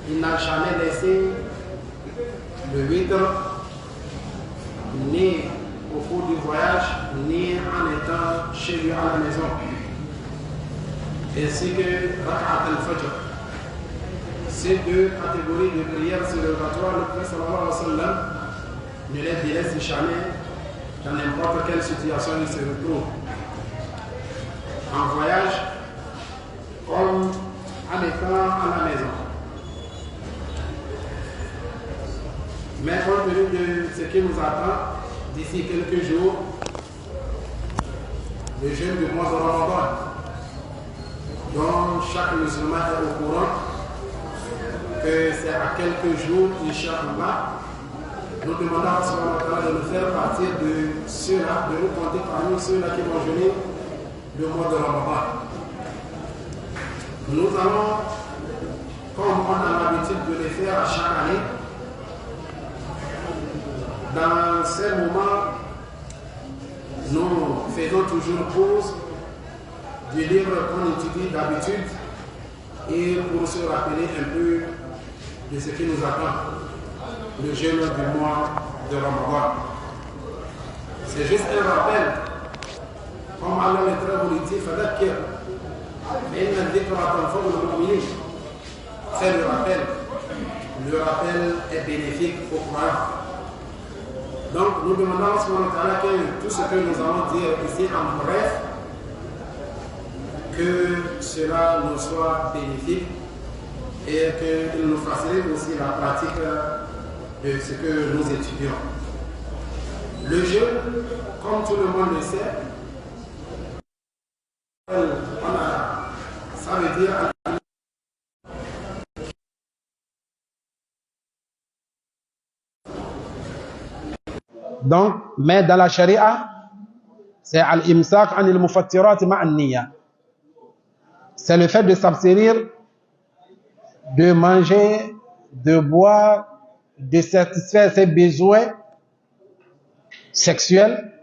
il n'a jamais laissé le witr ni au cours du voyage, ni en étant chez lui à la maison. Ainsi que Rak'at al-Fajr. Ces deux catégories de prières surrogatoires, le Prophète sallallahu alayhi wa sallam ne les délaisse jamais dans n'importe quelle situation il se retrouve. En voyage, comme en étant à la maison. Mais compte tenu de ce qui nous attend d'ici quelques jours, le jeûne du mois de Ramadan, dont chaque musulman est au courant que c'est à quelques jours, Inch'Allah, nous demandons à Allah de nous faire partir de ceux-là, de nous compter parmi ceux-là qui vont jeûner le mois de Ramadan. Nous allons, comme on a l'habitude de le faire à chaque année, dans ces moments, nous faisons toujours pause du livre qu'on étudie d'habitude et pour se rappeler un peu de ce qui nous attend, le jeûne du mois de Ramadan. C'est juste un rappel, comme Allah est très volitif, c'est le rappel. Le rappel est bénéfique aux croyants. Donc nous demandons à ce moment-là que tout ce que nous allons dire ici en bref, que cela nous soit bénéfique et qu'il nous facilite aussi la pratique de ce que nous étudions. Le jeûne, comme tout le monde le sait, ça veut dire donc, mais dans la charia, c'est al-imsak anil mufattirat ma'an niyya. C'est le fait de s'abstenir de manger, de boire, de satisfaire ses besoins sexuels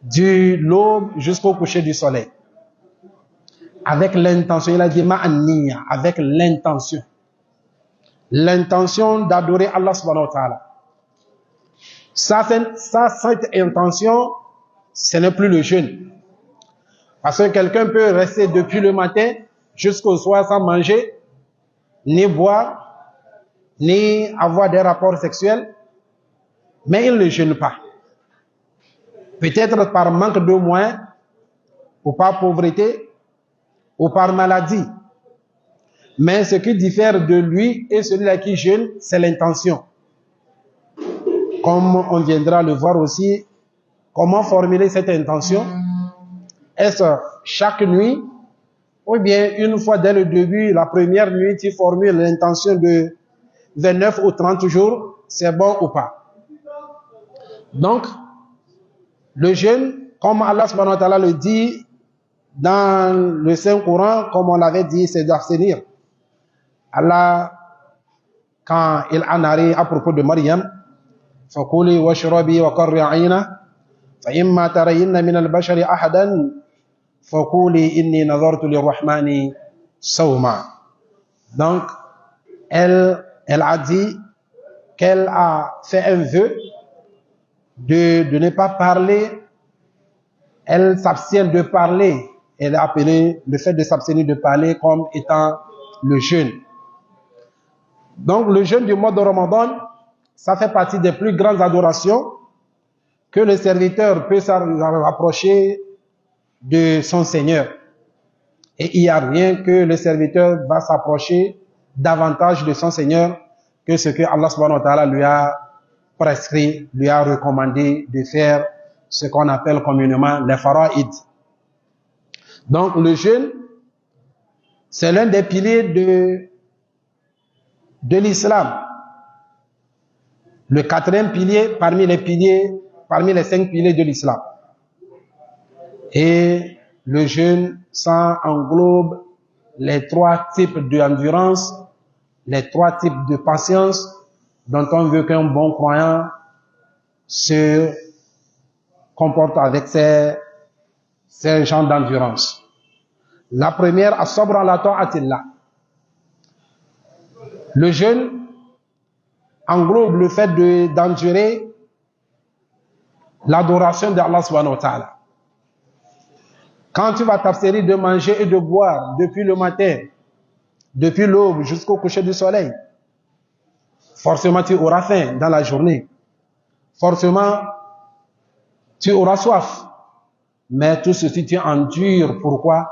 du l'aube jusqu'au coucher du soleil. Avec l'intention, il a dit ma'an niyya, avec l'intention. L'intention d'adorer Allah subhanahu wa ta'ala. Cette intention, ce n'est plus le jeûne. Parce que quelqu'un peut rester depuis le matin jusqu'au soir sans manger, ni boire, ni avoir des rapports sexuels, mais il ne jeûne pas. Peut-être par manque de moyens, ou par pauvreté, ou par maladie. Mais ce qui diffère de lui et celui-là qui jeûne, c'est l'intention. Comme on viendra le voir aussi, comment formuler cette intention? Est-ce chaque nuit, ou bien une fois dès le début, la première nuit, tu formules l'intention de 29 ou 30 jours, c'est bon ou pas? Donc, le jeûne, comme Allah subhanahu wa ta'ala le dit dans le Saint-Coran, comme on l'avait dit, c'est d'abstenir. Allah, quand il a narré à propos de Maryam, فَكُلِي وَاشْرَبِي وَقَرِّ عَيْنَهُ فَإِمَّا تَرَيِنَّ مِنَ الْبَشَرِ أَحَدًا فَقُولِي إِنِّي نَظَرْتُ لِلرَّحْمَنِ صَوْمًا. Donc, elle a dit qu'elle a fait un vœu de ne pas parler. Elle s'abstient de parler. Elle a appelé le fait de s'abstenir de parler comme étant le jeûne. Donc, le jeûne du mois de Ramadan, ça fait partie des plus grandes adorations que le serviteur peut se rapprocher de son Seigneur. Et il n'y a rien que le serviteur va s'approcher davantage de son Seigneur que ce que Allah subhanahu wa ta'ala lui a prescrit, lui a recommandé de faire, ce qu'on appelle communément les fara'id. Donc le jeûne, c'est l'un des piliers de l'islam. Le quatrième pilier parmi les 5 piliers de l'islam. Et le jeûne, ça englobe les 3 types d'endurance, les 3 types de patience dont on veut qu'un bon croyant se comporte avec ces genres d'endurance. La première, as-sabr ala ta'atillah. Le jeûne englobe le fait d'endurer l'adoration d'Allah subhanahu wa ta'ala. Quand tu vas t'abstenir de manger et de boire depuis le matin, depuis l'aube jusqu'au coucher du soleil, forcément tu auras faim dans la journée. Forcément, tu auras soif. Mais tout ceci tu endures. Pourquoi?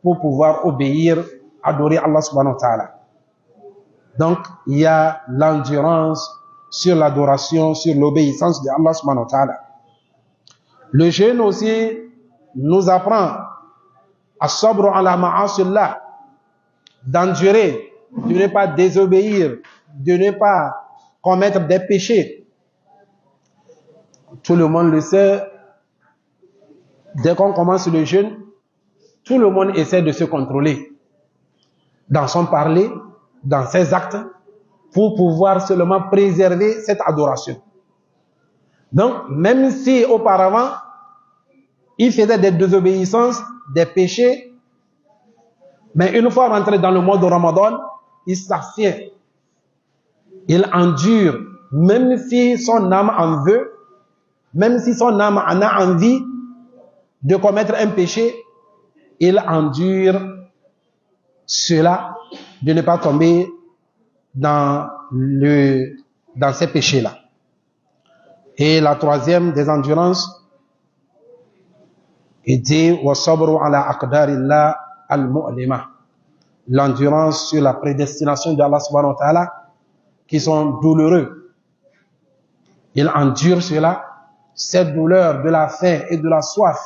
Pour pouvoir obéir, adorer Allah subhanahu wa ta'ala. Donc, il y a l'endurance sur l'adoration, sur l'obéissance de Allah subhanahu wa ta'ala. Le jeûne aussi nous apprend à sabr ala ma'asillah, d'endurer, de ne pas désobéir, de ne pas commettre des péchés. Tout le monde le sait, dès qu'on commence le jeûne, tout le monde essaie de se contrôler dans son parler, dans ses actes, pour pouvoir seulement préserver cette adoration. Donc, même si auparavant, il faisait des désobéissances, des péchés, mais une fois rentré dans le mois de Ramadan, il s'abstient. Il endure, même si son âme en veut, même si son âme en a envie de commettre un péché, il endure cela, de ne pas tomber dans ces péchés-là. Et la troisième des endurances, il dit wa sabru ala aqdarillah al-mu'lima, l'endurance sur la prédestination d'Allah subhanahu wa ta'ala qui sont douloureux. Il endure cela, cette douleur de la faim et de la soif,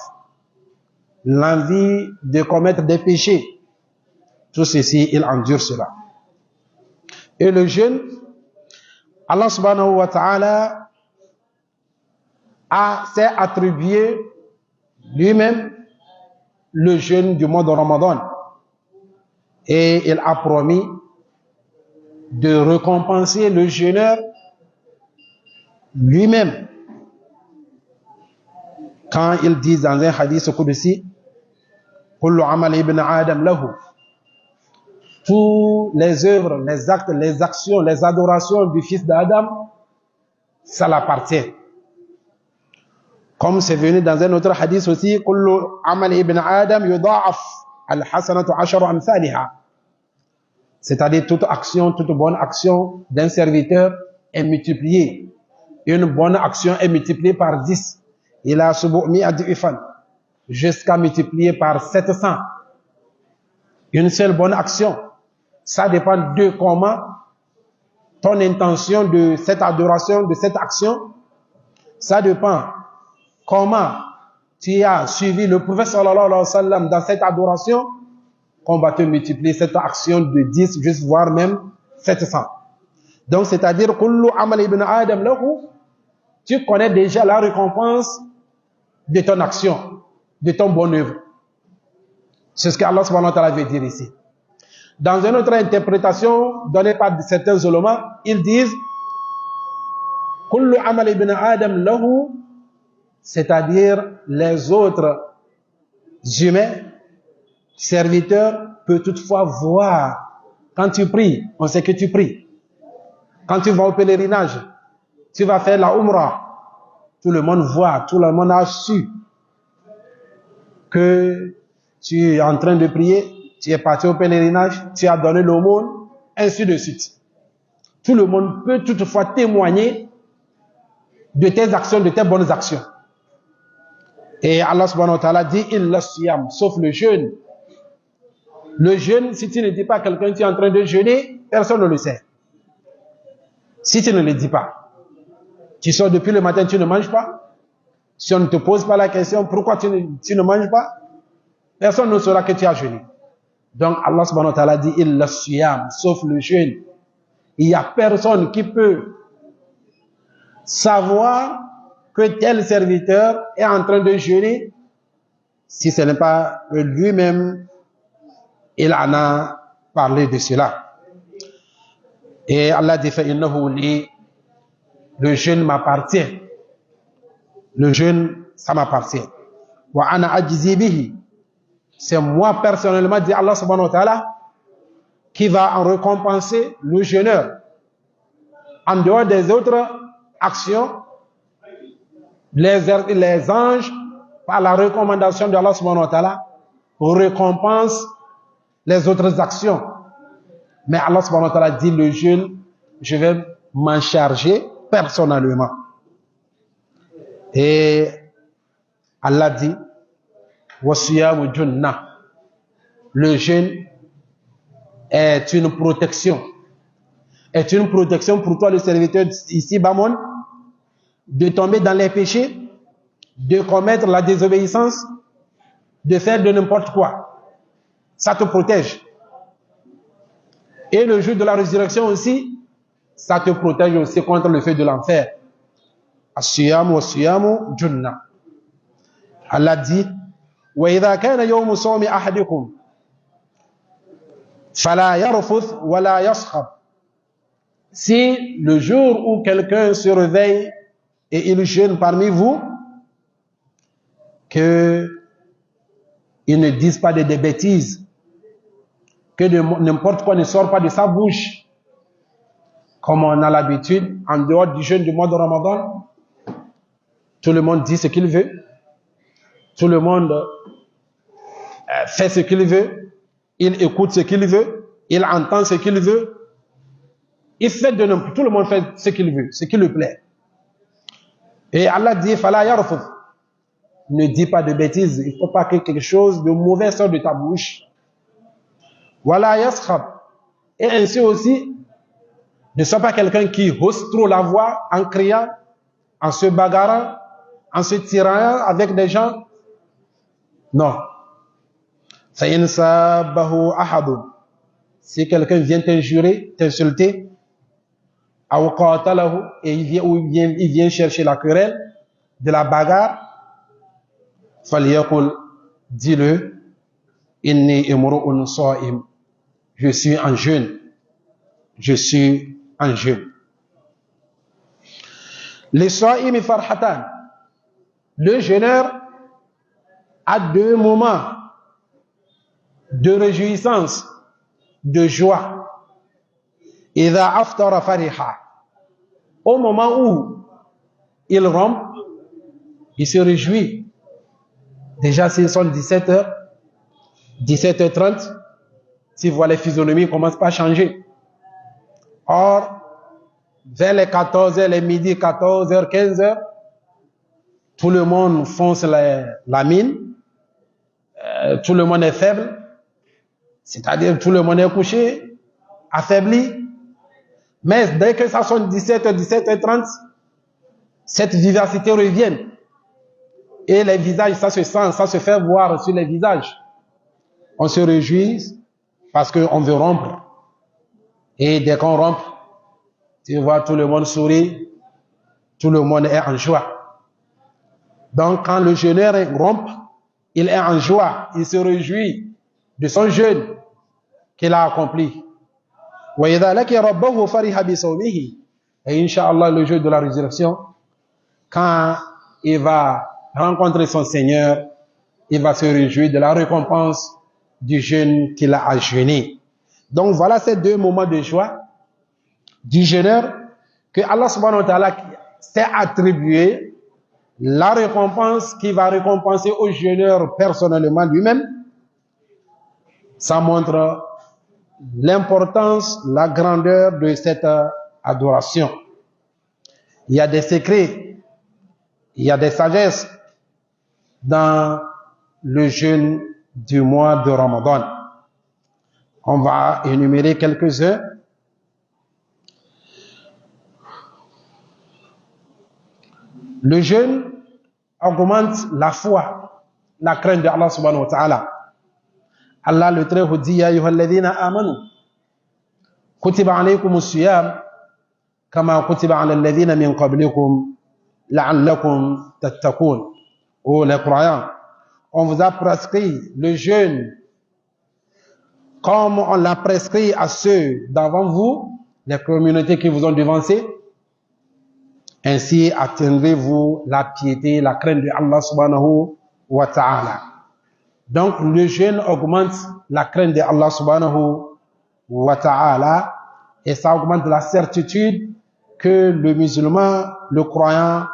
l'envie de commettre des péchés, tout ceci, il endure cela. Et le jeûne, Allah subhanahu wa ta'ala s'est attribué lui-même le jeûne du mois de Ramadan. Et il a promis de récompenser le jeûneur lui-même. Quand il dit dans un hadith qudsi, kullu amal ibn Adam lahu, tous les œuvres, les actes, les actions, les adorations du fils d'Adam, ça l'appartient. Comme c'est venu dans un autre hadith aussi, kullu amal ibn Adam yudha'af al-hasanatu asharu amthaliha. C'est-à-dire toute action, toute bonne action d'un serviteur est multipliée. Une bonne action est multipliée par 10. Il a subu'mi'a du'ifan, jusqu'à multiplier par 700. Une seule bonne action. Ça dépend de comment ton intention de cette adoration, de cette action. Ça dépend comment tu as suivi le prophète sallallahu alayhi wa sallam dans cette adoration, qu'on va te multiplier cette action de 10, juste voire même 700. Donc, c'est-à-dire, kullu amal ibn Adam lahu, tu connais déjà la récompense de ton action, de ton bonne œuvre. C'est ce qu'Allah subhanahu wa ta'ala veut dire ici. Dans une autre interprétation donnée par certains ulémas, ils disent kullu amal ibn Adam lahu, c'est-à-dire les autres humains, serviteurs, peuvent toutefois voir. Quand tu pries, on sait que tu pries. Quand tu vas au pèlerinage, tu vas faire la Umrah, tout le monde voit, tout le monde a su que tu es en train de prier, tu es parti au pèlerinage, tu as donné l'aumône, ainsi de suite. Tout le monde peut toutefois témoigner de tes actions, de tes bonnes actions. Et Allah subhanahu wa ta'ala dit, illa siyam, sauf le jeûne. Le jeûne, si tu ne dis pas à quelqu'un que tu es en train de jeûner, personne ne le sait. Si tu ne le dis pas, tu sors depuis le matin, tu ne manges pas. Si on ne te pose pas la question, pourquoi tu ne manges pas, personne ne saura que tu as jeûné. Donc Allah subhanahu wa ta'ala dit, illa siyam, sauf le jeûne. Il n'y a personne qui peut savoir que tel serviteur est en train de jeûner si ce n'est pas lui-même, il en a parlé de cela. Et Allah dit, le jeûne m'appartient. Le jeûne, ça m'appartient. Wa ana ajzi bihi. C'est moi personnellement, dit Allah subhanahu wa ta'ala, qui va en récompenser le jeûneur. En dehors des autres actions, les anges, par la recommandation d'Allah subhanahu wa ta'ala, récompensent les autres actions. Mais Allah subhanahu wa ta'ala dit le jeûne, je vais m'en charger personnellement. Et Allah dit, wasiyamu junna. Le jeûne est une protection. Est une protection pour toi, le serviteur ici, Bamon, de tomber dans les péchés, de commettre la désobéissance, de faire de n'importe quoi. Ça te protège. Et le jour de la résurrection aussi, ça te protège aussi contre le feu de l'enfer. As-siyamu was-siyamu junna. Allah dit, wa idha kana yawmu sawmi ahadikum fala yarfuth wa la yaskhab. Si le jour où quelqu'un se réveille et il jeûne parmi vous, que il ne dise pas des bêtises, que n'importe quoi ne sort pas de sa bouche, comme on a l'habitude, en dehors du jeûne du mois de Ramadan, tout le monde dit ce qu'il veut, tout le monde fait ce qu'il veut, il écoute ce qu'il veut, il entend ce qu'il veut, il fait de n'importe, tout le monde fait ce qu'il veut, ce qui lui plaît. Et Allah dit, fala yarfuth, ne dis pas de bêtises, il ne faut pas que quelque chose de mauvais sorte de ta bouche. Wala yaskhab, et ainsi aussi, ne sois pas quelqu'un qui hausse trop la voix en criant, en se bagarrant, en se tirant avec des gens. Non. Fa'in sabahu ahadun. Si quelqu'un vient t'injurer, t'insulter, aw qatalahu, et il vient chercher la querelle, de la bagarre, falyaqul, dis-le, inni imru'un sa'im. Je suis en jeûne. Je suis en jeûne. Les sa'imi farhatan. Le jeûneur a deux moments de réjouissance, de joie. Idha aftara fariha. Au moment où il rompt, il se réjouit. Déjà, s'ils sont 17h, 17h30, si vous voyez les physionomies, ils commencent pas à changer. Or, vers les 14h, les midi, 14h, 15h, tout le monde fonce la mine, tout le monde est faible, c'est-à-dire tout le monde est couché, affaibli. Mais dès que ça sonne 17h, 17h30, cette vivacité revient. Et les visages, ça se sent, ça se fait voir sur les visages. On se réjouit parce qu'on veut rompre. Et dès qu'on rompt, tu vois tout le monde sourit, tout le monde est en joie. Donc quand le jeûneur rompt, il est en joie, il se réjouit de son jeûne qu'il a accompli. Et Inch'Allah, le jour de la résurrection, quand il va rencontrer son Seigneur, il va se réjouir de la récompense du jeûne qu'il a jeûné. Donc voilà ces deux moments de joie du jeûneur que Allah subhanahu wa ta'ala s'est attribué, la récompense qui va récompenser au jeûneur personnellement lui-même. Ça montre l'importance, la grandeur de cette adoration. Il y a des secrets, il y a des sagesses dans le jeûne du mois de Ramadan. On va énumérer quelques-uns. Le jeûne augmente la foi, la crainte de Allah subhanahu wa ta'ala. Allah le très haut dit, ya ayyuhalladhina amanu, kutiba alaykumus siyam, kama kutiba ala alladhina min qablikum, la'allakum tattaqun. Oh les croyants, on vous a prescrit le jeûne comme on l'a prescrit à ceux d'avant vous, les communautés qui vous ont devancé. Ainsi atteindrez-vous la piété, la crainte de Allah subhanahu wa ta'ala. Donc le jeûne augmente la crainte de Allah subhanahu wa ta'ala, et ça augmente la certitude que le musulman, le croyant,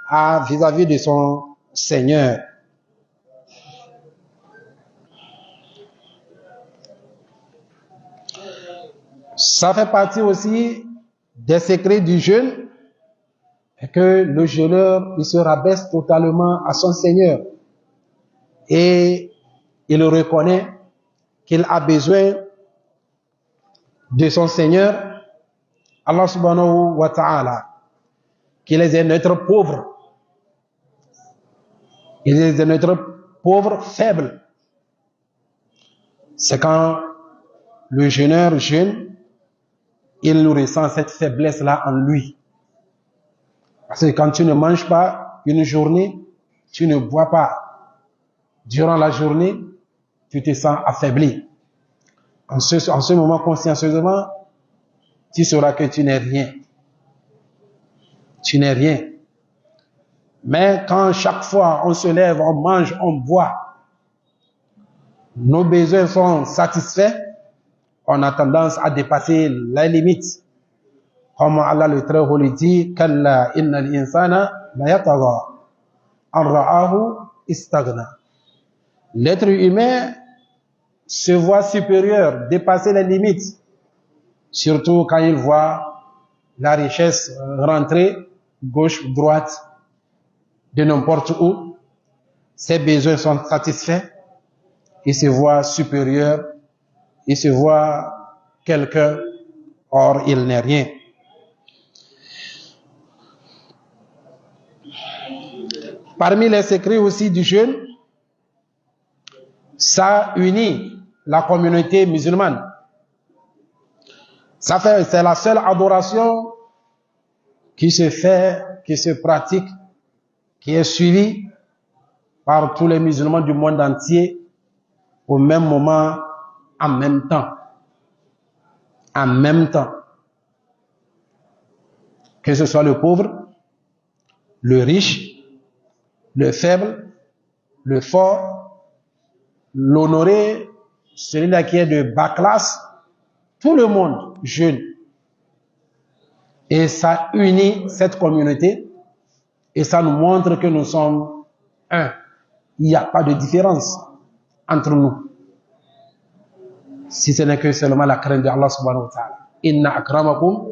a vis-à-vis de son Seigneur. Ça fait partie aussi des secrets du jeûne, que le jeûneur, il se rabaisse totalement à son Seigneur et il reconnaît qu'il a besoin de son Seigneur, Allah subhanahu wa ta'ala, qu'il est notre pauvre, il est notre pauvre faible. C'est quand le jeûneur jeûne, il ressent cette faiblesse-là en lui. Parce que quand tu ne manges pas une journée, tu ne bois pas durant la journée, tu te sens affaibli. En ce moment, consciencieusement, tu sauras que tu n'es rien. Tu n'es rien. Mais quand chaque fois on se lève, on mange, on boit, nos besoins sont satisfaits, on a tendance à dépasser les limites. Comme Allah le Très-Haut le dit, Kalla innal insana la yatagha an ra'ahu istaghna. L'être humain se voit supérieur, dépasser les limites, surtout quand il voit la richesse rentrer gauche, droite, de n'importe où. Ses besoins sont satisfaits, il se voit supérieur, il se voit quelqu'un, or il n'est rien. Parmi les secrets aussi du jeûne, ça unit la communauté musulmane. C'est la seule adoration qui se fait, qui se pratique, qui est suivie par tous les musulmans du monde entier au même moment, en même temps. En même temps. Que ce soit le pauvre, le riche, le faible, le fort, l'honoré, celui-là qui est de bas classe, tout le monde jeûne. Et ça unit cette communauté et ça nous montre que nous sommes un. Il n'y a pas de différence entre nous. Si ce n'est que seulement la crainte de Allah subhanahu wa ta'ala. Inna akramakum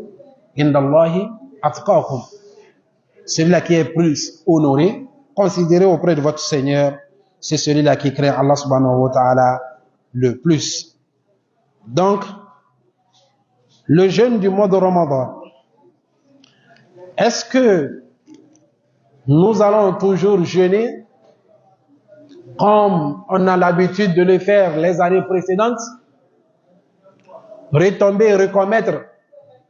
indallahi atqakum. Celui-là qui est plus honoré, considéré auprès de votre Seigneur, c'est celui-là qui craint Allah subhanahu wa ta'ala le plus. Donc, le jeûne du mois de Ramadan, est-ce que nous allons toujours jeûner comme on a l'habitude de le faire les années précédentes, retomber et recommettre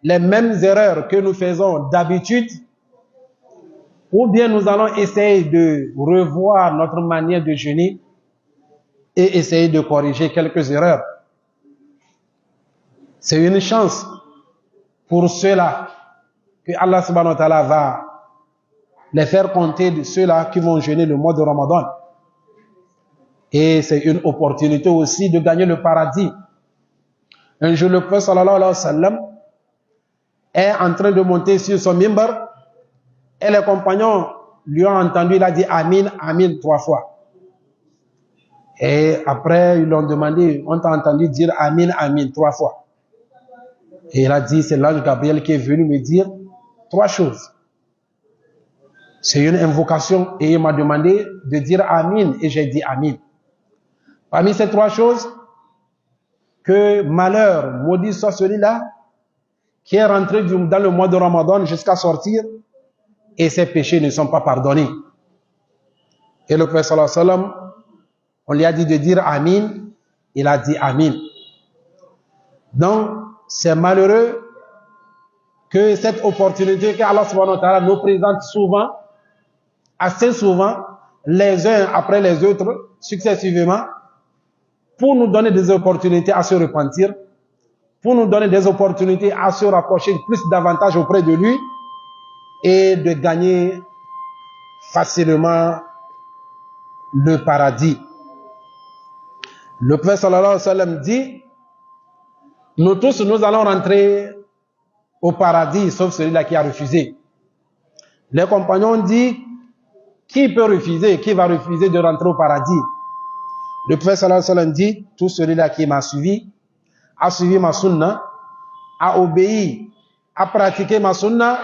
les mêmes erreurs que nous faisons d'habitude, ou bien nous allons essayer de revoir notre manière de jeûner et essayer de corriger quelques erreurs. C'est une chance pour ceux-là que Allah subhanahu wa ta'ala va les faire compter de ceux-là qui vont jeûner le mois de Ramadan. Et c'est une opportunité aussi de gagner le paradis. Un jour, le prophète sallallahu alayhi wa sallam est en train de monter sur son mimbar et les compagnons lui ont entendu, il a dit Amin, Amin 3 fois. Et après, ils l'ont demandé, on t'a entendu dire Amin, Amin 3 fois. Et il a dit, c'est l'ange Gabriel qui est venu me dire 3 choses. C'est une invocation et il m'a demandé de dire Amin et j'ai dit Amin. Parmi ces 3 choses, que malheur, maudit soit celui-là qui est rentré dans le mois de Ramadan jusqu'à sortir et ses péchés ne sont pas pardonnés. Et le prophète sallallahu alayhi wa sallam, on lui a dit de dire Amin, il a dit Amin. Donc, c'est malheureux que cette opportunité qu'Allah subhanahu wa ta'ala nous présente souvent, assez souvent, les uns après les autres, successivement, pour nous donner des opportunités à se repentir, pour nous donner des opportunités à se rapprocher plus davantage auprès de lui et de gagner facilement le paradis. Le prophète sallallahu alayhi wa sallam dit Nous tous, nous allons rentrer au paradis, sauf celui-là qui a refusé. Les compagnons ont dit, qui peut refuser? Qui va refuser de rentrer au paradis? Le prophète sallallahu alayhi wa sallam dit, tout celui-là qui m'a suivi, a suivi ma sunna, a obéi, a pratiqué ma sunna,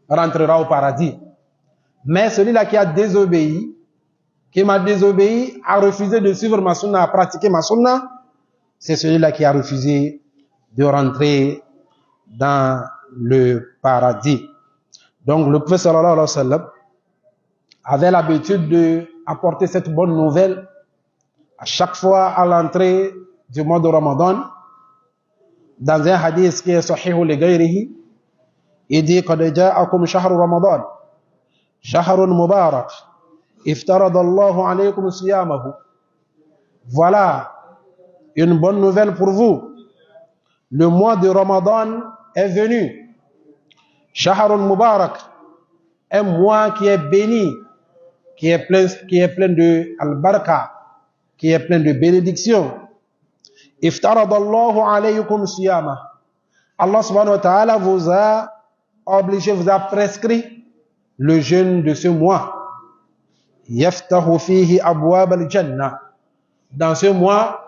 rentrera au paradis. Mais celui-là qui a désobéi, qui m'a désobéi, a refusé de suivre ma sunna, a pratiqué ma sunna, c'est celui-là qui a refusé de rentrer dans le paradis. Donc le prophète sallallahu alayhi wa sallam avait l'habitude d'apporter cette bonne nouvelle à chaque fois à l'entrée du mois de Ramadan. Dans un hadith qui est sahih li ghayrihi, il dit qad ja'akum shahru Ramadan shahrun mubarak iftarada Allahu alaykum siyamahu. Voilà une bonne nouvelle pour vous. Le mois de Ramadan est venu. Shahrun mubarak, un mois qui est béni, qui est plein de al-baraka, qui est plein de bénédictions. Iftaradallahu alaykum siyama. Allah subhanahu wa ta'ala vous a obligé, vous a prescrit le jeûne de ce mois. Yaftahu fihi abwab al-jannah. Dans ce mois,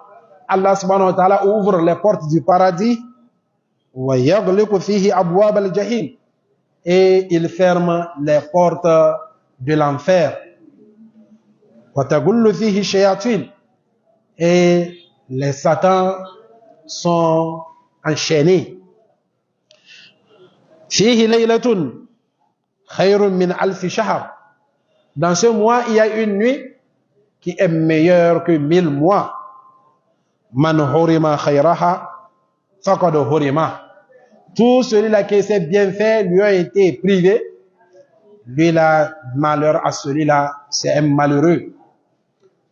Allah subhanahu wa ta'ala ouvre les portes du paradis. Wa yaghliqu fihi abwab al-jahim. Et il ferme les portes de l'enfer. Wa tagullu fihi shayatin. Et les satans sont enchaînés. Fihi laylatun khayrun min alfi shahr. Dans ce mois, il y a une nuit qui est meilleure que 1000 mois. Man hurima khayraha faqad hurima. Tout celui-là qui s'est bien fait lui a été privé. Lui, là, malheur à celui-là, c'est un malheureux.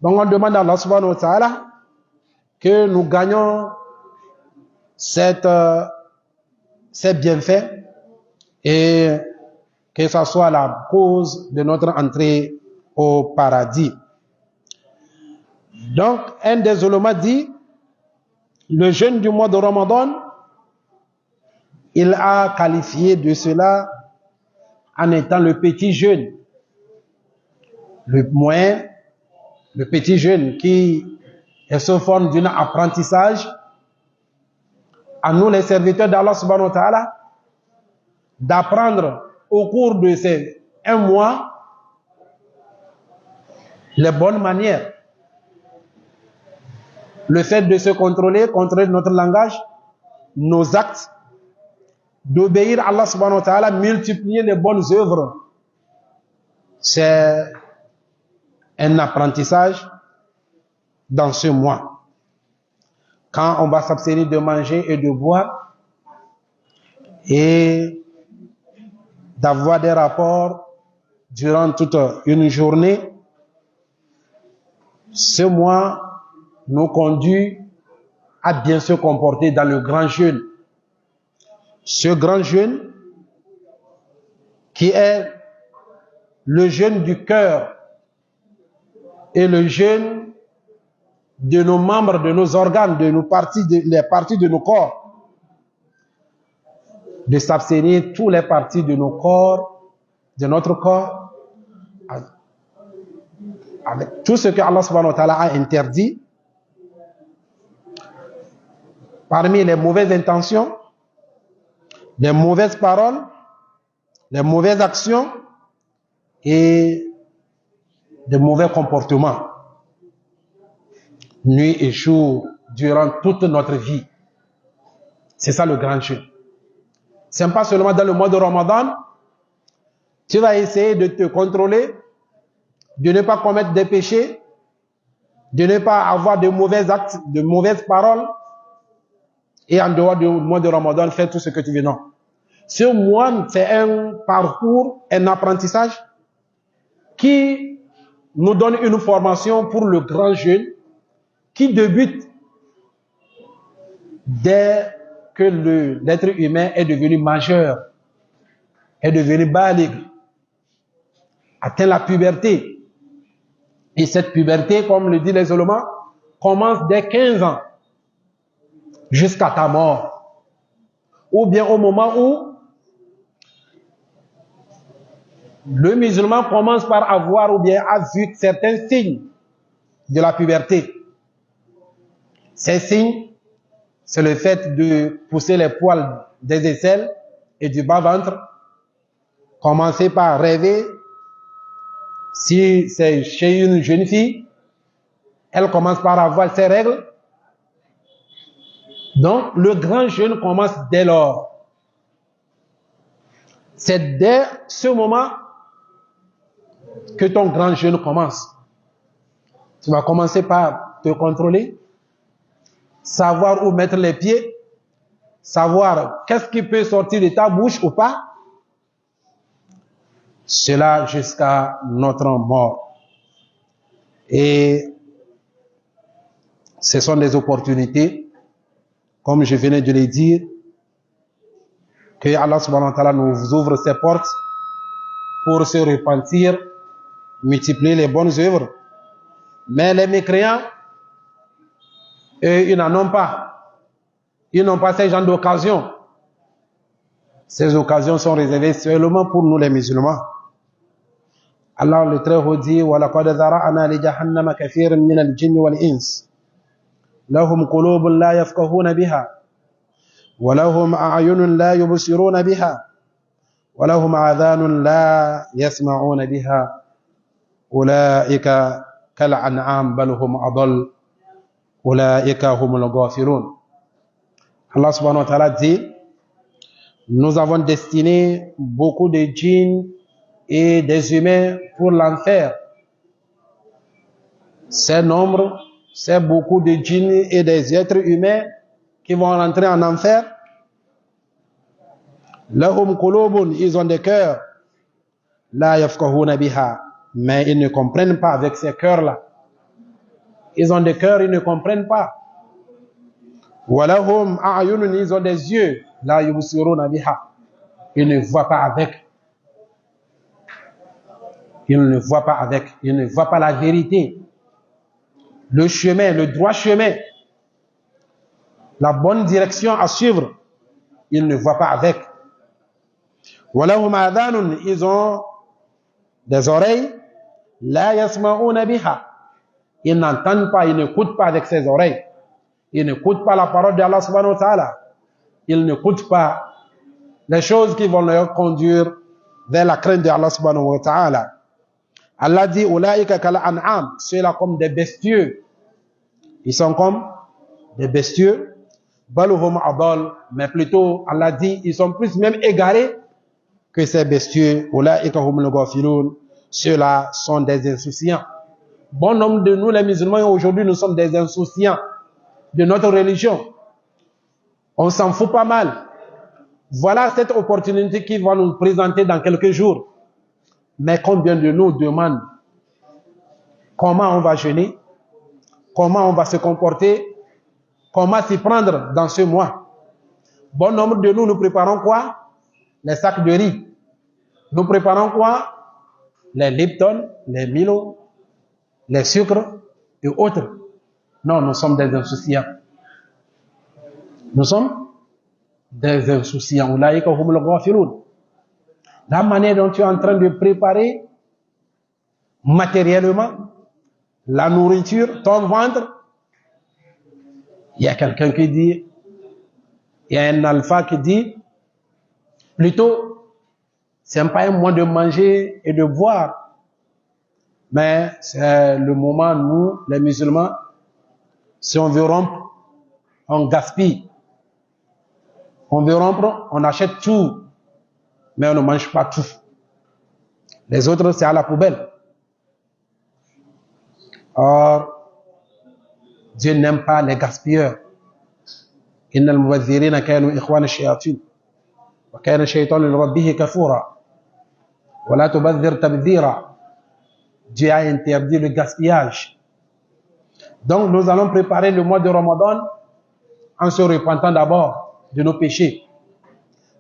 Donc on demande à Allah subhanahu wa ta'ala que nous gagnons ces bienfaits et que ça soit la cause de notre entrée au paradis. Donc, un des ulémas dit, le jeûne du mois de Ramadan, il a qualifié de cela en étant le petit jeûne, le moyen, le petit jeûne qui est sous forme d'un apprentissage à nous les serviteurs d'Allah subhanahu wa ta'ala d'apprendre au cours de ces un mois les bonnes manières, le fait de se contrôler notre langage, nos actes, d'obéir à Allah subhanahu wa ta'ala, multiplier les bonnes œuvres. C'est un apprentissage dans ce mois. Quand on va s'abstenir de manger et de boire et d'avoir des rapports durant toute une journée, ce mois nous conduit à bien se comporter dans le grand jeûne. Ce grand jeûne qui est le jeûne du cœur et le jeûne de nos membres, de nos organes, de nos parties, les parties de nos corps, de s'abstenir tous les parties de nos corps, de notre corps, avec tout ce que Allah subhanahu wa ta'ala a interdit, parmi les mauvaises intentions, les mauvaises paroles, les mauvaises actions et des mauvais comportements. Nuit et jour, durant toute notre vie. C'est ça le grand jeûne. C'est pas seulement dans le mois de Ramadan, tu vas essayer de te contrôler, de ne pas commettre des péchés, de ne pas avoir de mauvais actes, de mauvaises paroles, et en dehors du mois de Ramadan, faire tout ce que tu veux. Non. Ce mois, c'est un parcours, un apprentissage qui nous donne une formation pour le grand jeûne qui débute dès que l'être humain est devenu majeur, est devenu baligh, atteint la puberté. Et cette puberté, comme le dit les ulémas, commence dès 15 ans. jusqu'à ta mort. Ou bien au moment où le musulman commence par avoir ou bien a vu certains signes de la puberté. Ces signes, c'est le fait de pousser les poils des aisselles et du bas-ventre, commencer par rêver. Si c'est chez une jeune fille, elle commence par avoir ses règles. Donc, le grand jeûne commence dès lors. C'est dès ce moment que ton grand jeûne commence. Tu vas commencer par te contrôler, savoir où mettre les pieds, savoir qu'est-ce qui peut sortir de ta bouche ou pas. Cela jusqu'à notre mort. Et ce sont des opportunités, comme je venais de le dire, que Allah subhanahu wa ta'ala nous ouvre ses portes pour se repentir, multiplier les bonnes œuvres. Mais les mécréants, eux, ils n'en ont pas. Ils n'ont pas ces genres d'occasions. Ces occasions sont réservées seulement pour nous les musulmans. Allah le très haut dit وَلَقَدْ ذَرَأْنَا لِجَهَنَّمَ كَثِيرًا مِنَ الْجِنِّ وَالْإِنسِ لَهُمْ قُلُوبٌ لَا يَفْقَهُونَ بِهَا وَلَهُمْ أَعْيُنٌ لَا يُبْصِرُونَ بِهَا وَلَهُمْ آذَانٌ لَا يَسْمَعُونَ بِهَا أُولَئِكَ كَالْأَنْعَامِ بَلْ هُمْ أَضَلُّ أُولَئِكَ هُمُ الْغَافِلُونَ. Allah subhanahu wa ta'ala dit, nous avons destiné beaucoup de djinns et des humains pour l'enfer. Ces nombres, c'est beaucoup de djinns et des êtres humains qui vont rentrer en enfer. Lahum qulubun, ils ont des cœurs. La yafqahuna biha, mais ils ne comprennent pas avec ces cœurs-là. Ils ont des cœurs, ils ne comprennent pas. Walahum a'yunun, ils ont des yeux. La yubsiruna biha, ils ne voient pas avec. Ils ne voient pas avec. Ils ne voient pas la vérité. Le chemin, le droit chemin, la bonne direction à suivre, ils ne voient pas avec. Walahum adhanun, ils ont des oreilles. La yasma'una biha, ils n'entendent pas, ils n'écoutent pas avec ses oreilles. Ils n'écoutent pas la parole d'Allah subhanahu wa ta'ala. Ils n'écoutent pas les choses qui vont leur conduire vers la crainte d'Allah subhanahu wa ta'ala. Allah dit, Ulaika kal an'am, ceux-là comme des bestieux. Ils sont comme des bestieux. Baluhum adal, mais plutôt, Allah dit, ils sont plus même égarés que ces bestieux. Ulaika humul ghafilun, ceux-là sont des insouciants. Bon nombre de nous, les musulmans, aujourd'hui, nous sommes des insouciants de notre religion. On s'en fout pas mal. Voilà cette opportunité qui va nous présenter dans quelques jours. Mais combien de nous demandent comment on va jeûner, comment on va se comporter, comment s'y prendre dans ce mois. Bon nombre de nous, nous préparons quoi? Les sacs de riz. Nous préparons quoi? Les Lipton, les Milo, les sucres et autres. Non, nous sommes des insouciants. Nous sommes des insouciants. La manière dont tu es en train de préparer matériellement la nourriture, ton ventre, il y a quelqu'un qui dit, il y a un alpha qui dit, plutôt, c'est pas un mois de manger et de boire, mais c'est le moment, nous, les musulmans, si on veut rompre, on gaspille. On veut rompre, on achète tout, mais on ne mange pas tout. Les autres, c'est à la poubelle. Or, Dieu n'aime pas les gaspilleurs. Innal mubazzirina kanu ikhwana ash-shayatin wa kana ash-shaytanu li rabbih kafura wa la tubadhir tabdhira. Dieu a interdit le gaspillage. Donc, nous allons préparer le mois de Ramadan en se repentant d'abord de nos péchés.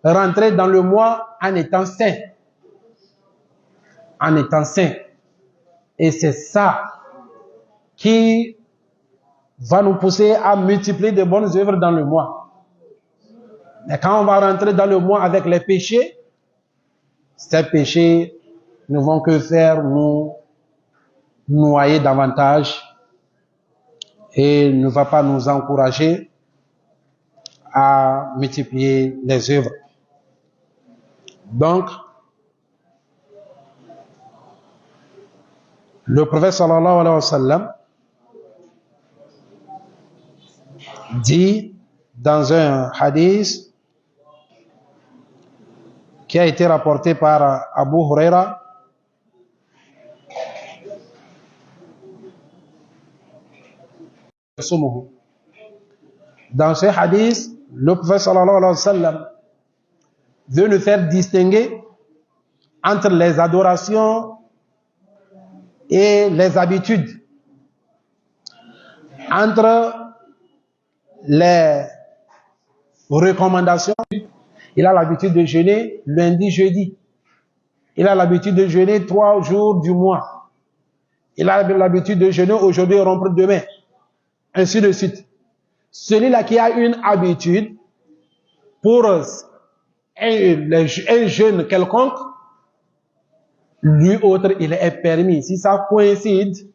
Rentrer dans le mois en étant saint. En étant saint. Et c'est ça qui va nous pousser à multiplier de bonnes œuvres dans le mois. Mais quand on va rentrer dans le mois avec les péchés, ces péchés ne vont que faire nous noyer davantage et ne va pas nous encourager à multiplier les œuvres. Donc, le prophète sallallahu alayhi wa sallam dit dans un hadith qui a été rapporté par Abu Huraira, dans ce hadith, le prophète sallallahu alayhi wa sallam veut nous faire distinguer entre les adorations et les habitudes, entre les recommandations. Il a l'habitude de jeûner lundi, jeudi. Il a l'habitude de jeûner 3 jours du mois. Il a l'habitude de jeûner aujourd'hui et rompre demain. Ainsi de suite. Celui-là qui a une habitude pour un jeûne quelconque, lui autre, il est permis. Si ça coïncide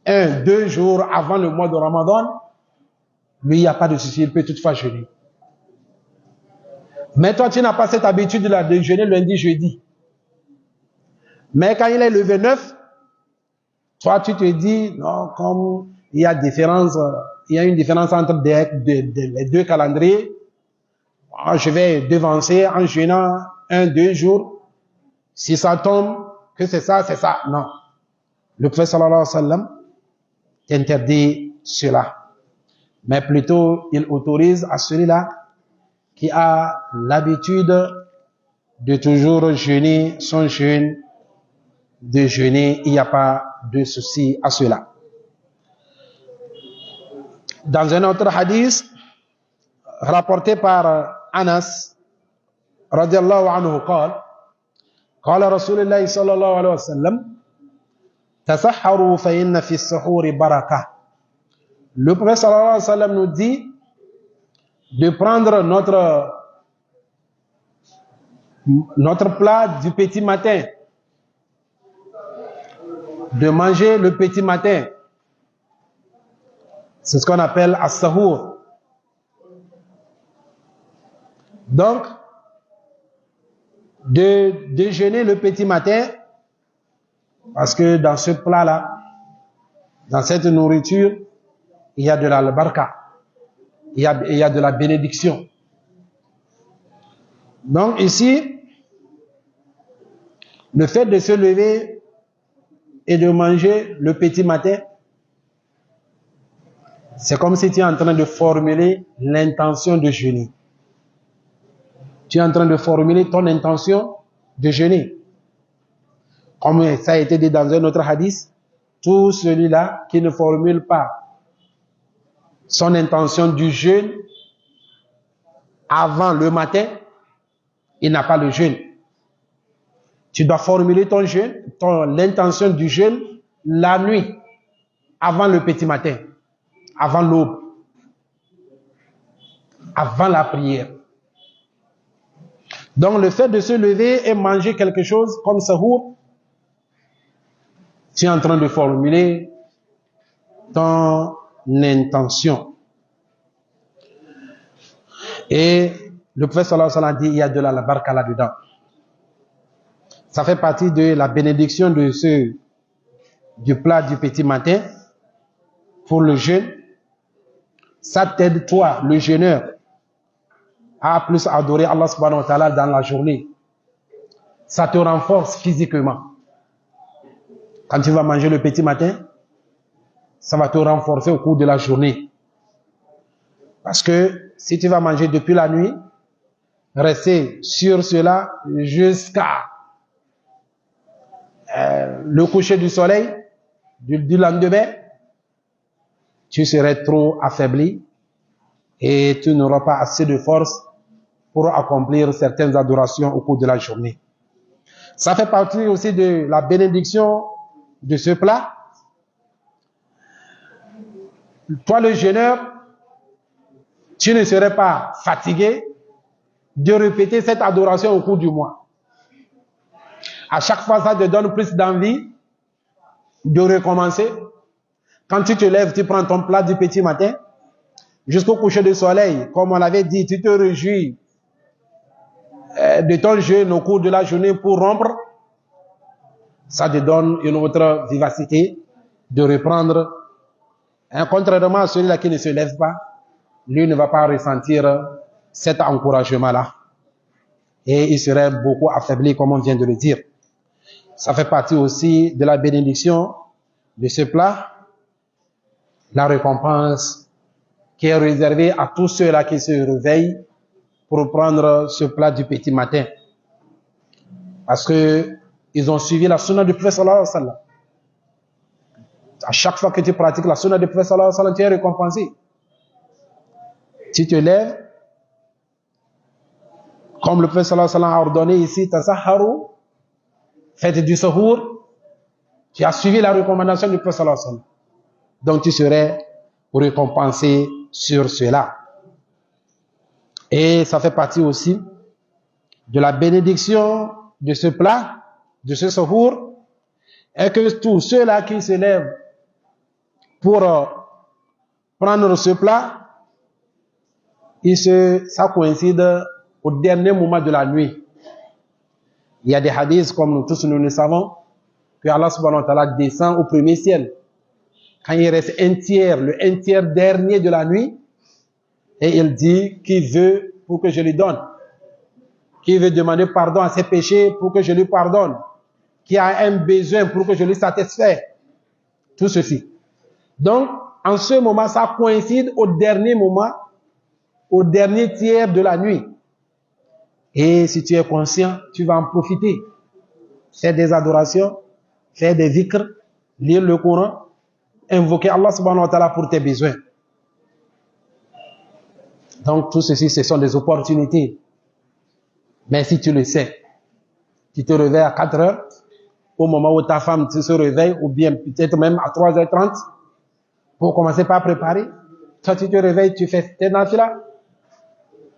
1-2 jours avant le mois de Ramadan, lui, il n'y a pas de souci, il peut toutefois jeûner. Mais toi, tu n'as pas cette habitude-là de jeûner lundi, jeudi. Mais quand il est le 29, toi, tu te dis, non, comme il y a une différence entre les deux calendriers, je vais devancer en jeûnant 1-2 jours. Si ça tombe, que c'est ça, c'est ça. Non. Le prophète sallallahu alayhi wa sallam interdit cela. Mais plutôt, il autorise à celui-là qui a l'habitude de toujours jeûner son jeûne, de jeûner, il n'y a pas de souci à cela. Dans un autre hadith, rapporté par Anas, radiallahu anhu, قال رسول الله صلى الله عليه وسلم تسحروا فإن في السحور بركة. Le prophète sallallahu alayhi wa sallam nous dit de prendre notre plat du petit matin, de manger le petit matin. C'est ce qu'on appelle as-sahur. Donc, de déjeuner le petit matin, parce que dans ce plat-là, dans cette nourriture, il y a de la baraka, il y a de la bénédiction. Donc ici, le fait de se lever et de manger le petit matin, c'est comme si tu es en train de formuler l'intention de jeûner. Tu es en train de formuler ton intention de jeûner. Comme ça a été dit dans un autre hadith, tout celui-là qui ne formule pas son intention du jeûne avant le matin, il n'a pas le jeûne. Tu dois formuler ton jeûne, l'intention du jeûne la nuit, avant le petit matin, avant l'aube, avant la prière. Donc le fait de se lever et manger quelque chose comme sahur, tu es en train de formuler ton intention. Et le prophète sallallahu alayhi wa sallam dit, il y a de la baraka là-dedans. Ça fait partie de la bénédiction du plat du petit matin pour le jeûne. Ça t'aide, toi, le jeûneur, à plus adorer Allah subhanahu wa ta'ala dans la journée. Ça te renforce physiquement. Quand tu vas manger le petit matin, ça va te renforcer au cours de la journée. Parce que si tu vas manger depuis la nuit, rester sur cela jusqu'à le coucher du soleil du lendemain, tu serais trop affaibli et tu n'auras pas assez de force pour accomplir certaines adorations au cours de la journée. Ça fait partie aussi de la bénédiction de ce plat. toi le jeûneur, tu ne serais pas fatigué de répéter cette adoration au cours du mois. À chaque fois, ça te donne plus d'envie de recommencer. Quand tu te lèves, tu prends ton plat du petit matin jusqu'au coucher du soleil. Comme on l'avait dit, tu te réjouis de ton jeûne au cours de la journée pour rompre. Ça te donne une autre vivacité de reprendre. Contrairement à celui-là qui ne se lève pas, lui ne va pas ressentir cet encouragement-là. Et il serait beaucoup affaibli, comme on vient de le dire. Ça fait partie aussi de la bénédiction de ce plat, la récompense qui est réservée à tous ceux-là qui se réveillent pour prendre ce plat du petit matin. Parce que ils ont suivi la sunna du prophète sallallahu alayhi wa sallam. À chaque fois que tu pratiques la sunna du prophète sallallahu alayhi wa sallam, tu es récompensé. Tu te lèves, comme le prophète sallallahu alayhi wa sallam a ordonné ici, tasaharu, faites du sahour, tu as suivi la recommandation du prophète sallallahu alayhi wa sallam. Donc tu serais récompensé sur cela. Et ça fait partie aussi de la bénédiction de ce plat, de ce sahour, et que tous ceux-là qui se lèvent pour prendre ce plat, ça coïncide au dernier moment de la nuit. Il y a des hadiths, comme nous tous nous le savons, que Allah subhanahu wa ta'ala descend au premier ciel. Quand il reste un tiers dernier de la nuit, et il dit qui veut pour que je lui donne, qui veut demander pardon à ses péchés pour que je lui pardonne, qui a un besoin pour que je lui satisfais. Tout ceci. Donc, en ce moment, ça coïncide au dernier moment, au dernier tiers de la nuit. Et si tu es conscient, tu vas en profiter. Faire des adorations, faire des zikrs, lire le Coran, invoquer Allah subhanahu wa ta'ala pour tes besoins. Donc tout ceci, ce sont des opportunités. Mais si tu le sais, tu te réveilles à 4 heures, au moment où ta femme se réveille, ou bien peut-être même à 3h30, pour commencer par préparer. Toi, tu te réveilles, tu fais tes nafilas,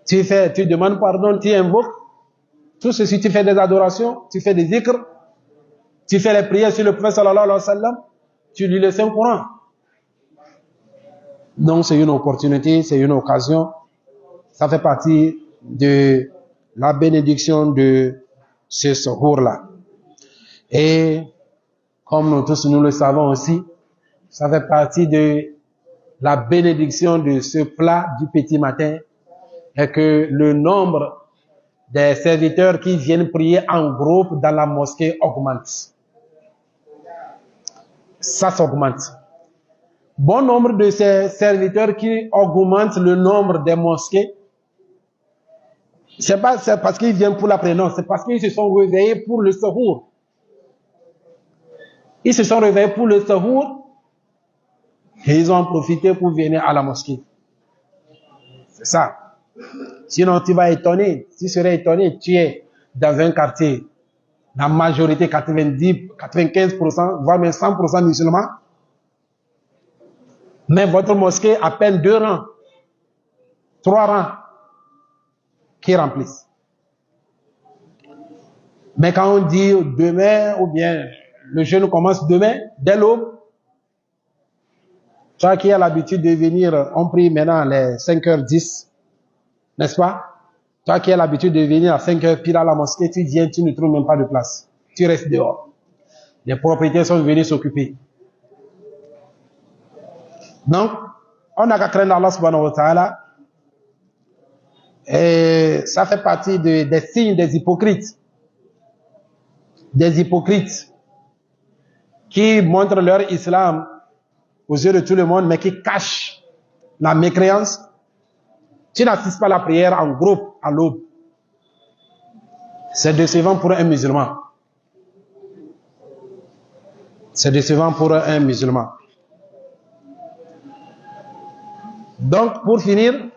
tu demandes pardon, tu invoques. Tout ceci, tu fais des adorations, tu fais des zikrs, tu fais les prières sur le prophète sallallahu alayhi wa sallam, tu lis le Saint-Coran. Donc c'est une opportunité, c'est une occasion. Ça fait partie de la bénédiction de ce secours-là. Et comme nous tous nous le savons aussi, ça fait partie de la bénédiction de ce plat du petit matin, et que le nombre des serviteurs qui viennent prier en groupe dans la mosquée augmente. Ça s'augmente. Bon nombre de ces serviteurs qui augmentent le nombre des mosquées, c'est parce qu'ils viennent pour la prière, non, c'est parce qu'ils se sont réveillés pour le sehour. Ils se sont réveillés pour le sehour et ils ont profité pour venir à la mosquée. C'est ça. Sinon, tu vas étonner. Tu serais étonné, tu es dans un quartier, la majorité, 90, 95%, voire même 100% musulmans, mais votre mosquée a à peine 2 rangs, 3 rangs qui remplissent. Mais quand on dit demain, ou bien le jeûne commence demain, dès l'aube, toi qui as l'habitude de venir, on prie maintenant les 5h10, n'est-ce pas? Toi qui as l'habitude de venir à 5h pile à la mosquée, tu viens, tu ne trouves même pas de place. Tu restes dehors. Les propriétaires sont venus s'occuper. Donc, on n'a qu'à craindre Allah subhanahu wa ta'ala. Et ça fait partie des signes des hypocrites. Des hypocrites qui montrent leur islam aux yeux de tout le monde, mais qui cachent la mécréance. Tu n'assistes pas à la prière en groupe à l'aube. C'est décevant pour un musulman. C'est décevant pour un musulman. Donc, pour finir,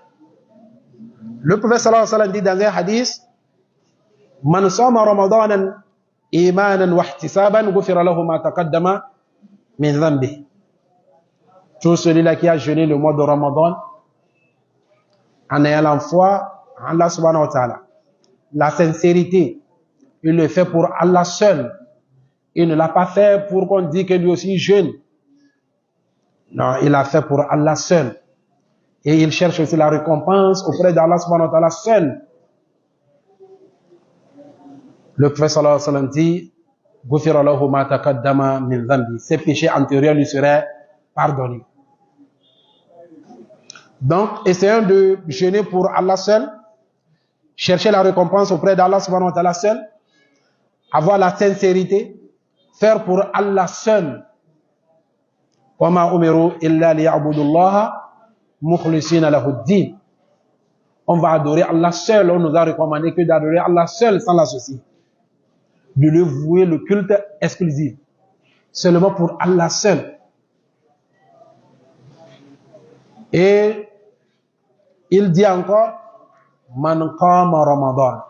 le prophète sallallahu alayhi wa sallam dit dans un hadith, Man sama ramadanan imanan wa ihtisaban ghufira lahu ma taqaddama min dhanbi. Tout celui-là qui a jeûné le mois de Ramadan, en ayant la foi en Allah subhanahu wa ta'ala, la sincérité, il le fait pour Allah seul. Il ne l'a pas fait pour qu'on dise que lui aussi jeûne. Non, il l'a fait pour Allah seul. Et il cherche aussi la récompense auprès d'Allah subhanahu wa ta'ala seul. Le prophète sallallahu alayhi wa sallam dit, Ghufira lahu ma taqaddama min dhanbi. Ses péchés antérieurs lui seraient pardonnés. Donc, essayons de jeûner pour Allah seul, chercher la récompense auprès d'Allah subhanahu wa ta'ala seul, avoir la sincérité, faire pour Allah seul. Wa ma umiru illa liya'budullaha mukhlisina lahu ad-din. On va adorer Allah seul. On nous a recommandé que d'adorer Allah seul sans l'associer. De lui vouer le culte exclusif. Seulement pour Allah seul. Et il dit encore, Man qama Ramadan.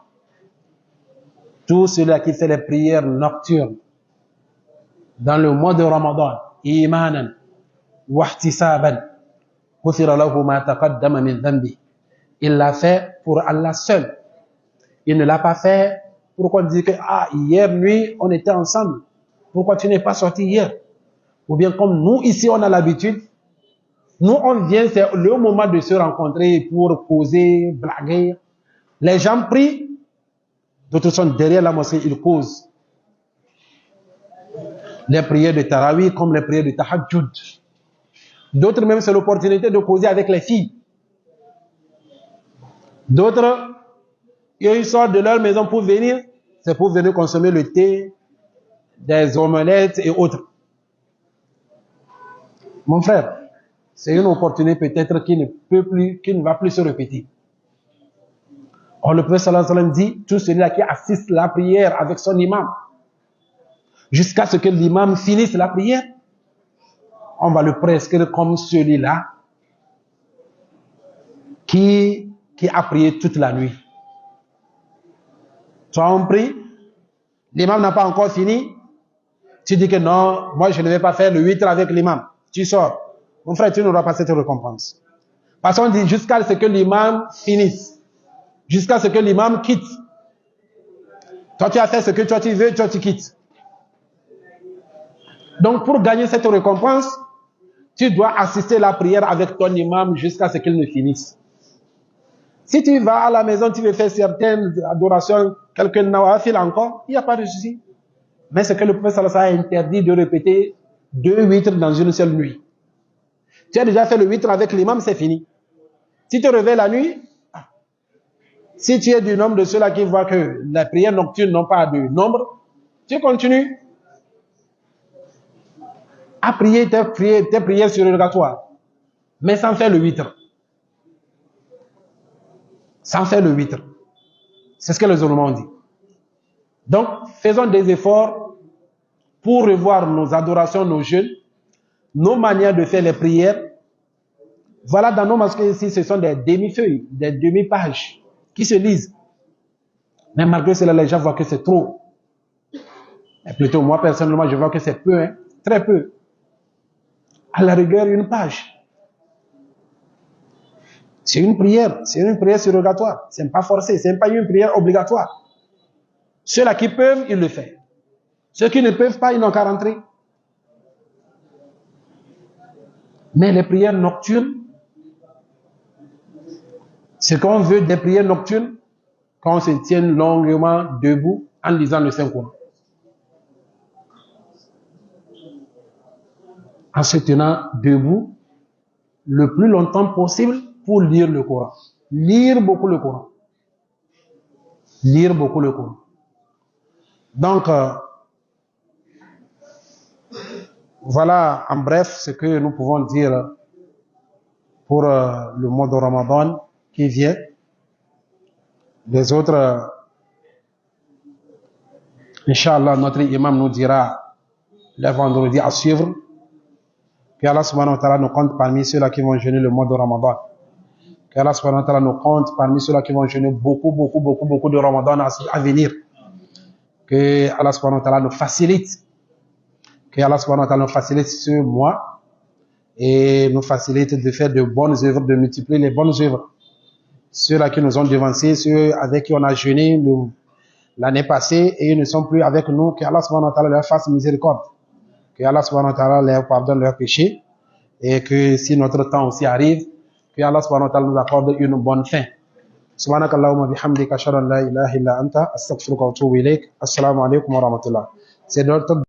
Tout celui qui fait les prières nocturnes dans le mois de Ramadan, imanan wa ihtisaban, ghufira lahu ma taqaddama min dhanbi. Il l'a fait pour Allah seul. Il ne l'a pas fait pour qu'on dise que hier nuit on était ensemble. Pourquoi tu n'es pas sorti hier? Ou bien comme nous ici on a l'habitude, nous on vient, c'est le moment de se rencontrer pour causer, blaguer. Les gens prient, d'autres sont derrière la mosquée, ils causent. Les prières de Tarawih comme les prières de Tahajjud. D'autres même c'est l'opportunité de causer avec les filles. D'autres, ils sortent de leur maison pour venir, c'est pour venir consommer le thé, des omelettes et autres. Mon frère, c'est une opportunité peut-être qui ne va plus se répéter. Or, le prophète sallallahu alayhi wa sallam dit, tout celui-là qui assiste la prière avec son imam, jusqu'à ce que l'imam finisse la prière, on va le prescrire comme celui-là qui a prié toute la nuit. Toi, on prie, l'imam n'a pas encore fini, tu dis que non, moi je ne vais pas faire le 8 avec l'imam. Tu sors. Mon frère, tu n'auras pas cette récompense. Parce qu'on dit jusqu'à ce que l'imam finisse. Jusqu'à ce que l'imam quitte. Toi, tu as fait ce que toi tu veux, toi tu quittes. Donc, pour gagner cette récompense, tu dois assister à la prière avec ton imam jusqu'à ce qu'il ne finisse. Si tu vas à la maison, tu veux faire certaines adorations, quelques nawafil encore, il n'y a pas de souci. Mais c'est que le prophète sallallahu alayhi wa sallam a interdit de répéter 2 witres dans une seule nuit. Tu as déjà fait le witre avec l'imam, c'est fini. Si tu te réveilles la nuit, si tu es du nombre de ceux-là qui voient que les prières nocturnes n'ont pas de nombre, tu continues à prier tes prières surrogatoires, mais sans faire le witre. Sans faire le witre. C'est ce que les ulémas ont dit. Donc, faisons des efforts pour revoir nos adorations, nos jeûnes, nos manières de faire les prières. Voilà, dans nos mosquées ici, ce sont des demi-feuilles, des demi-pages qui se lisent. Mais malgré cela, les gens voient que c'est trop. Et plutôt, moi, personnellement, je vois que c'est peu, hein, très peu. À la rigueur, une page. C'est une prière surrogatoire. C'est pas forcé, c'est pas une prière obligatoire. Ceux-là qui peuvent, ils le font. Ceux qui ne peuvent pas, ils n'ont qu'à rentrer. Mais les prières nocturnes, ce qu'on veut des prières nocturnes, quand on se tient longuement debout en lisant le Saint-Coran. En se tenant debout le plus longtemps possible pour lire le Coran. Lire beaucoup le Coran. Lire beaucoup le Coran. Donc, voilà en bref ce que nous pouvons dire pour le mois de Ramadan qui vient. Les autres, Inch'Allah, notre imam nous dira le vendredi à suivre. Que Allah subhanahu wa ta'ala nous compte parmi ceux-là qui vont jeûner le mois de Ramadan. Que Allah subhanahu wa ta'ala nous compte parmi ceux-là qui vont jeûner beaucoup de Ramadan à venir. Que Allah subhanahu wa ta'ala nous facilite. Que Allah subhanahu wa ta'ala nous facilite ce mois. et nous facilite de faire de bonnes œuvres, de multiplier les bonnes œuvres. Ceux-là qui nous ont devancés, ceux avec qui on a jeûné l'année passée et ils ne sont plus avec nous, que Allah subhanahu wa ta'ala leur fasse miséricorde, que Allah subhanahu wa ta'ala leur pardonne leurs péchés et que si notre temps aussi arrive, que Allah subhanahu wa ta'ala nous accorde une bonne fin. Subhanakallahumma bihamdika ashhadu an la ilaha illa anta astaghfiruka wa atubu ilayk. Assalamu alaikum wa rahmatullah. C'est notre